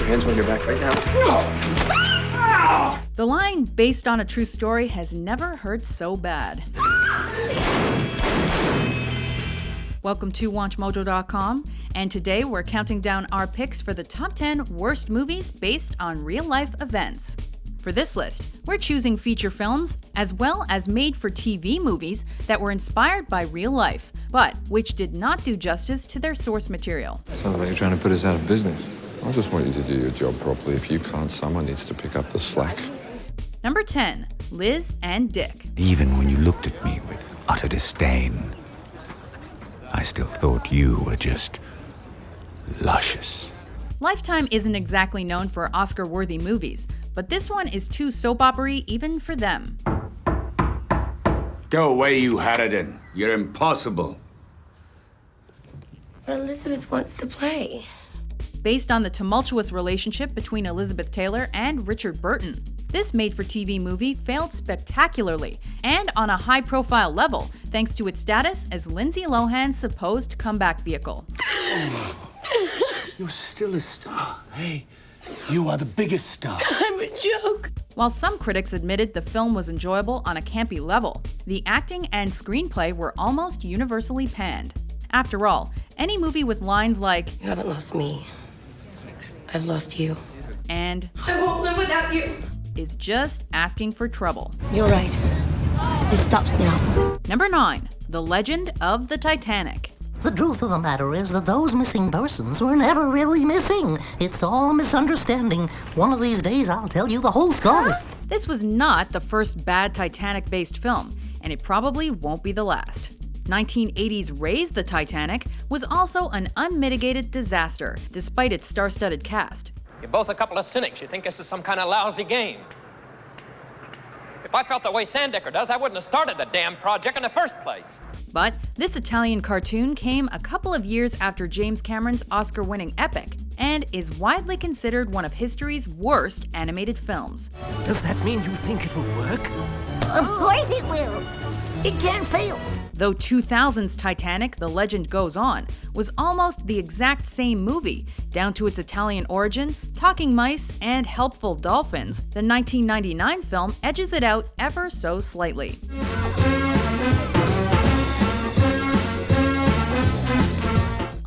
Hands on your back right now. The line, based on a true story, has never hurt so bad. Welcome to WatchMojo.com, and today we're counting down our picks for the top 10 worst movies based on real-life events. For this list, we're choosing feature films as well as made-for-TV movies that were inspired by real life, but which did not do justice to their source material. Sounds like you're trying to put us out of business. I just want you to do your job properly. If you can't, someone needs to pick up the slack. Number 10, Liz and Dick. Even when you looked at me with utter disdain, I still thought you were just luscious. Lifetime isn't exactly known for Oscar-worthy movies, but this one is too soap opera-y even for them. Go away, you harridan. You're impossible. But Elizabeth wants to play. Based on the tumultuous relationship between Elizabeth Taylor and Richard Burton. This made-for-TV movie failed spectacularly and on a high-profile level thanks to its status as Lindsay Lohan's supposed comeback vehicle. You're still a star. Hey, you are the biggest star. I'm a joke. While some critics admitted the film was enjoyable on a campy level, the acting and screenplay were almost universally panned. After all, any movie with lines like, You haven't lost me. I've lost you. and I won't live without you. is just asking for trouble. You're right. It stops now. Number 9, The Legend of the Titanic. The truth of the matter is that those missing persons were never really missing. It's all a misunderstanding. One of these days, I'll tell you the whole story. This was not the first bad Titanic-based film, and it probably won't be the last. 1980's Raise the Titanic was also an unmitigated disaster, despite its star-studded cast. You're both a couple of cynics. You think this is some kind of lousy game. If I felt the way Sandecker does, I wouldn't have started the damn project in the first place. But this Italian cartoon came a couple of years after James Cameron's Oscar-winning epic, and is widely considered one of history's worst animated films. Does that mean you think it'll work? Of course it will. It can't fail. Though 2000's Titanic, The Legend Goes On, was almost the exact same movie, down to its Italian origin, talking mice, and helpful dolphins, the 1999 film edges it out ever so slightly.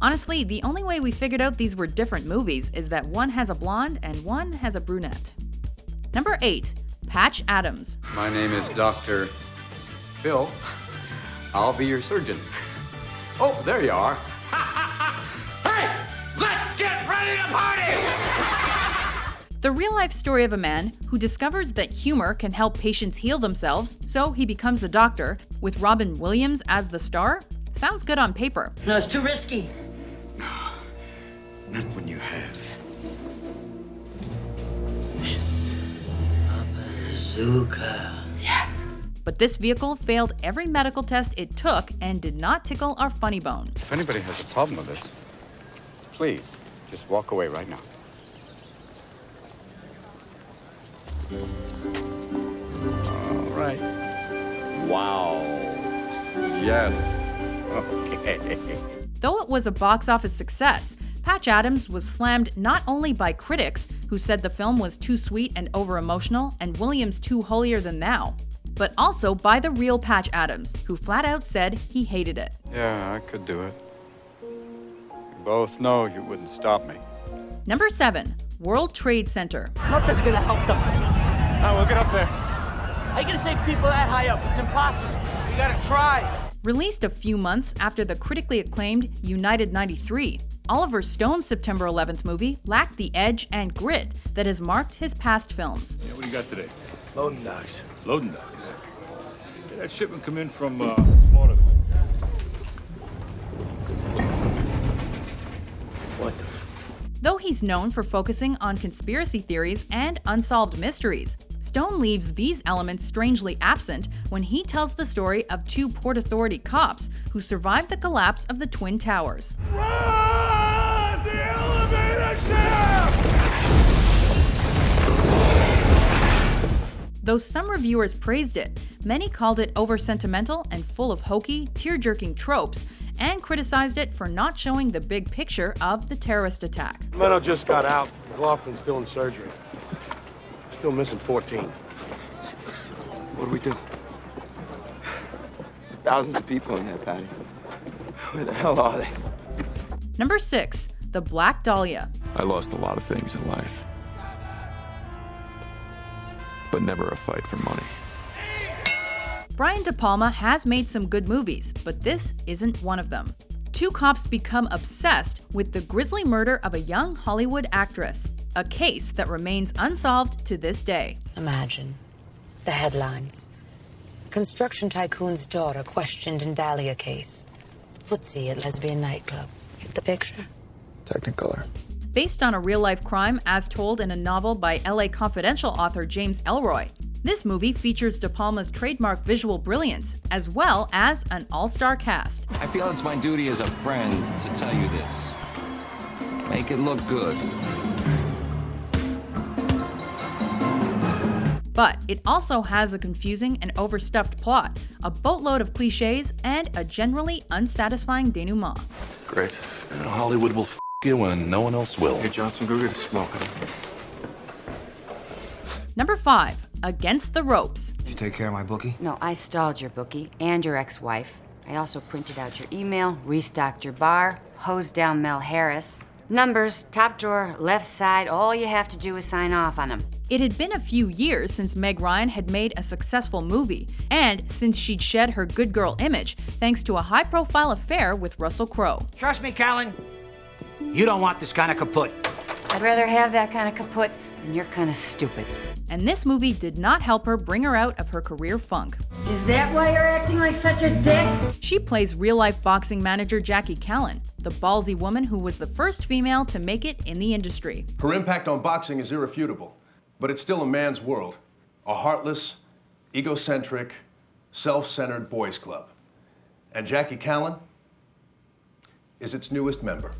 Honestly, the only way we figured out these were different movies is that one has a blonde and one has a brunette. Number 8, Patch Adams. My name is Dr. Phil. I'll be your surgeon. Oh, there you are. Hey, let's get ready to party! The real-life story of a man who discovers that humor can help patients heal themselves, so he becomes a doctor, with Robin Williams as the star, sounds good on paper. No, it's too risky. Not when you have This. A bazooka. But this vehicle failed every medical test it took and did not tickle our funny bone. If anybody has a problem with this, please just walk away right now. All right. Wow. Yes. Okay. Though it was a box office success, Patch Adams was slammed not only by critics, who said the film was too sweet and over-emotional and Williams too holier-than-thou, but also by the real Patch Adams, who flat out said he hated it. Yeah, I could do it. We both know you wouldn't stop me. Number 7, World Trade Center. Nothing's gonna help them. We'll get up there. How you gonna save people that high up? It's impossible. You gotta try. Released a few months after the critically acclaimed United 93, Oliver Stone's September 11th movie lacked the edge and grit that has marked his past films. Yeah, what do you got today? Loading docks. Loading docks. Did that shipment come in from Florida? What the Though he's known for focusing on conspiracy theories and unsolved mysteries, Stone leaves these elements strangely absent when he tells the story of two Port Authority cops who survived the collapse of the Twin Towers. Run! The elevator shaft! Though some reviewers praised it, many called it over-sentimental and full of hokey, tear-jerking tropes, and criticized it for not showing the big picture of the terrorist attack. Meadow just got out. McLaughlin's still in surgery. Still missing 14. What do we do? Thousands of people in there, Patty. Where the hell are they? Number 6. The Black Dahlia. I lost a lot of things in life, but never a fight for money. Brian De Palma has made some good movies, but this isn't one of them. Two cops become obsessed with the grisly murder of a young Hollywood actress, a case that remains unsolved to this day. Imagine the headlines. Construction tycoon's daughter questioned in Dahlia case. Footsie at lesbian nightclub. Get the picture? Technicolor. Based on a real-life crime as told in a novel by LA Confidential author James Ellroy, this movie features De Palma's trademark visual brilliance, as well as an all-star cast. I feel it's my duty as a friend to tell you this. Make it look good. But it also has a confusing and overstuffed plot, a boatload of cliches, and a generally unsatisfying denouement. Great. Hollywood will you when no one else will. Hey, Johnson, go get a smoke. Number 5. Against the Ropes. Did you take care of my bookie? No, I stalled your bookie and your ex-wife. I also printed out your email, restocked your bar, hosed down Mel Harris. Numbers, top drawer, left side, all you have to do is sign off on them. It had been a few years since Meg Ryan had made a successful movie, and since she'd shed her good girl image thanks to a high-profile affair with Russell Crowe. Trust me, Callan, you don't want this kind of kaput. I'd rather have that kind of kaput than you're kind of stupid. And this movie did not help her bring her out of her career funk. Is that why you're acting like such a dick? She plays real-life boxing manager Jackie Callan, the ballsy woman who was the first female to make it in the industry. Her impact on boxing is irrefutable, but it's still a man's world. A heartless, egocentric, self-centered boys club. And Jackie Callan is its newest member.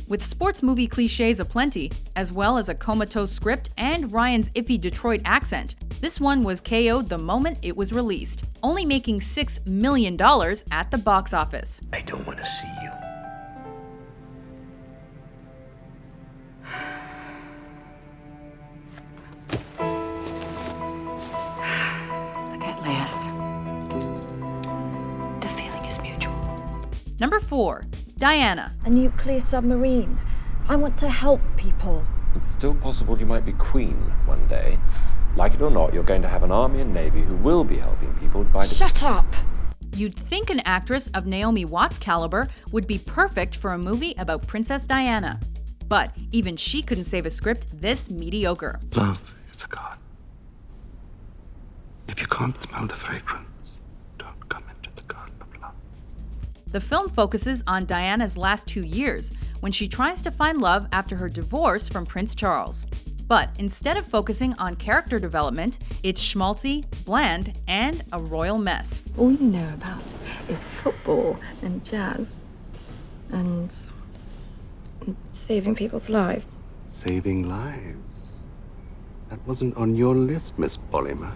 With sports movie cliches aplenty, as well as a comatose script and Ryan's iffy Detroit accent, this one was KO'd the moment it was released, only making $6 million at the box office. I don't want to see you. At last. The feeling is mutual. Number 4. Diana. A nuclear submarine. I want to help people. It's still possible you might be queen one day. Like it or not, you're going to have an army and navy who will be helping people by... Shut up! You'd think an actress of Naomi Watts' caliber would be perfect for a movie about Princess Diana. But even she couldn't save a script this mediocre. Love is a god. If you can't smell the fragrance, don't come into the garden of love. The film focuses on Diana's last 2 years, when she tries to find love after her divorce from Prince Charles. But instead of focusing on character development, it's schmaltzy, bland, and a royal mess. All you know about is football and jazz and saving people's lives. Saving lives? That wasn't on your list, Miss Polymer.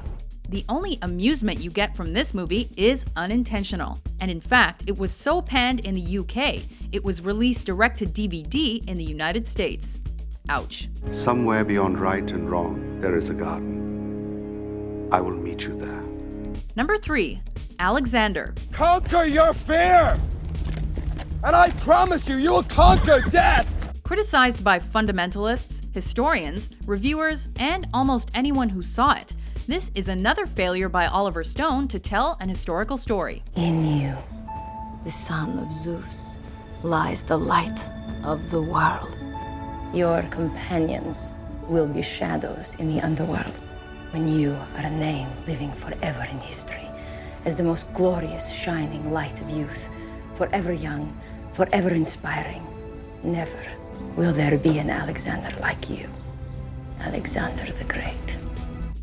The only amusement you get from this movie is unintentional. And in fact, it was so panned in the UK, it was released direct to DVD in the United States. Ouch. Somewhere beyond right and wrong, there is a garden. I will meet you there. Number 3. Alexander. Conquer your fear! And I promise you, you will conquer death! Criticized by fundamentalists, historians, reviewers, and almost anyone who saw it, this is another failure by Oliver Stone to tell an historical story. In you, the son of Zeus, lies the light of the world. Your companions will be shadows in the underworld, when you are a name living forever in history, as the most glorious shining light of youth, forever young, forever inspiring. Never will there be an Alexander like you, Alexander the Great.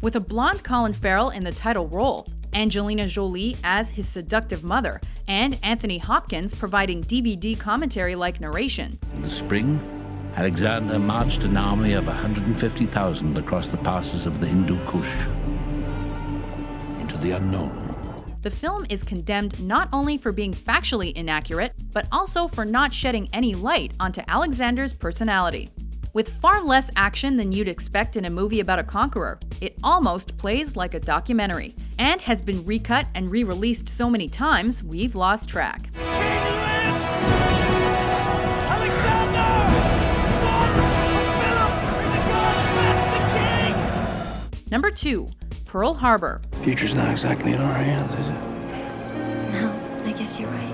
With a blonde Colin Farrell in the title role, Angelina Jolie as his seductive mother, and Anthony Hopkins providing DVD commentary-like narration. In the spring, Alexander marched an army of 150,000 across the passes of the Hindu Kush into the unknown. The film is condemned not only for being factually inaccurate, but also for not shedding any light onto Alexander's personality. With far less action than you'd expect in a movie about a conqueror, it almost plays like a documentary, and has been recut and re-released so many times we've lost track. Number 2, Pearl Harbor. Future's not exactly in our hands, is it? No, I guess you're right.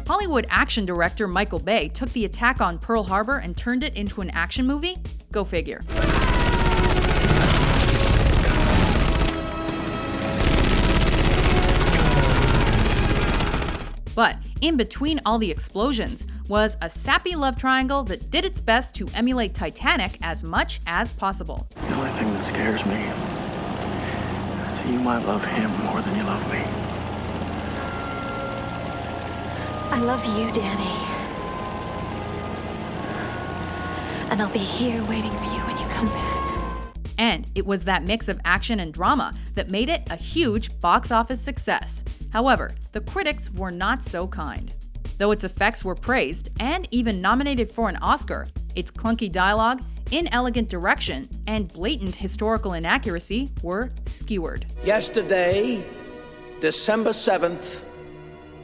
Hollywood action director Michael Bay took the attack on Pearl Harbor and turned it into an action movie? Go figure. But in between all the explosions was a sappy love triangle that did its best to emulate Titanic as much as possible. The only thing that scares me is that you might love him more than you love me. I love you, Danny. And I'll be here waiting for you when you come back. And it was that mix of action and drama that made it a huge box office success. However, the critics were not so kind. Though its effects were praised and even nominated for an Oscar, its clunky dialogue, inelegant direction, and blatant historical inaccuracy were skewered. Yesterday, December 7th,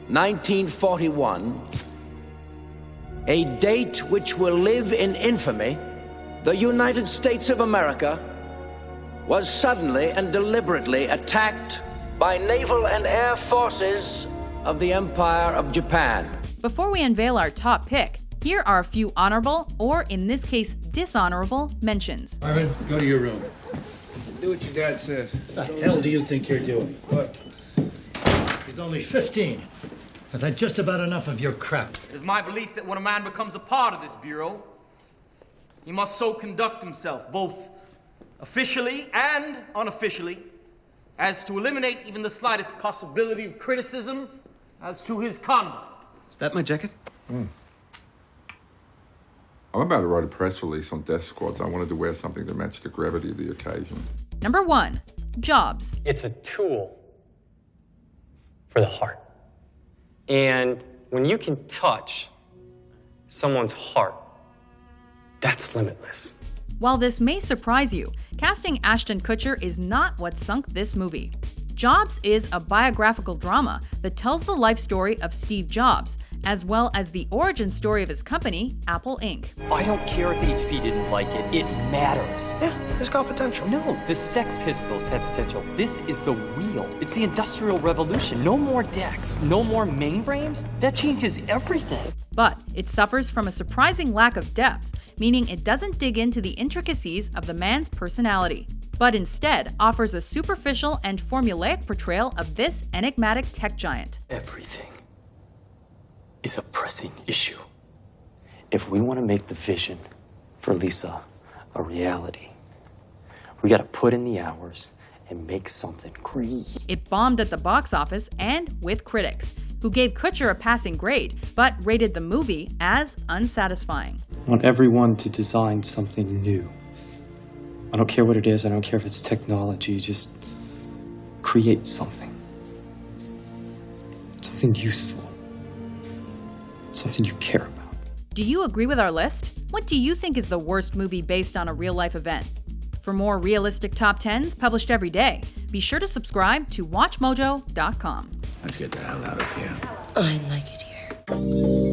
1941, a date which will live in infamy, the United States of America was suddenly and deliberately attacked by naval and air forces of the Empire of Japan. Before we unveil our top pick, here are a few honorable, or in this case, dishonorable mentions. Marvin, go to your room. Do what your dad says. The hell do you think you're doing? What? He's only 15. I've had just about enough of your crap. It is my belief that when a man becomes a part of this bureau, he must so conduct himself, both officially and unofficially, as to eliminate even the slightest possibility of criticism as to his conduct. Is that my jacket? I'm about to write a press release on death squads. I wanted to wear something that matched the gravity of the occasion. Number 1, Jobs. It's a tool for the heart. And when you can touch someone's heart, that's limitless. While this may surprise you, casting Ashton Kutcher is not what sunk this movie. Jobs is a biographical drama that tells the life story of Steve Jobs, as well as the origin story of his company, Apple Inc. I don't care if HP didn't like it, it matters. Yeah, it's got potential. No, the Sex Pistols had potential. This is the wheel. It's the Industrial Revolution. No more decks, no more mainframes. That changes everything. But it suffers from a surprising lack of depth, meaning it doesn't dig into the intricacies of the man's personality, but instead offers a superficial and formulaic portrayal of this enigmatic tech giant. Everything is a pressing issue. If we want to make the vision for Lisa a reality, we got to put in the hours and make something great. It bombed at the box office and with critics, who gave Kutcher a passing grade, but rated the movie as unsatisfying. I want everyone to design something new. I don't care what it is, I don't care if it's technology, just create something. Something useful. Something you care about. Do you agree with our list? What do you think is the worst movie based on a real-life event? For more realistic top 10s published every day, be sure to subscribe to WatchMojo.com. Let's get the hell out of here. I like it here.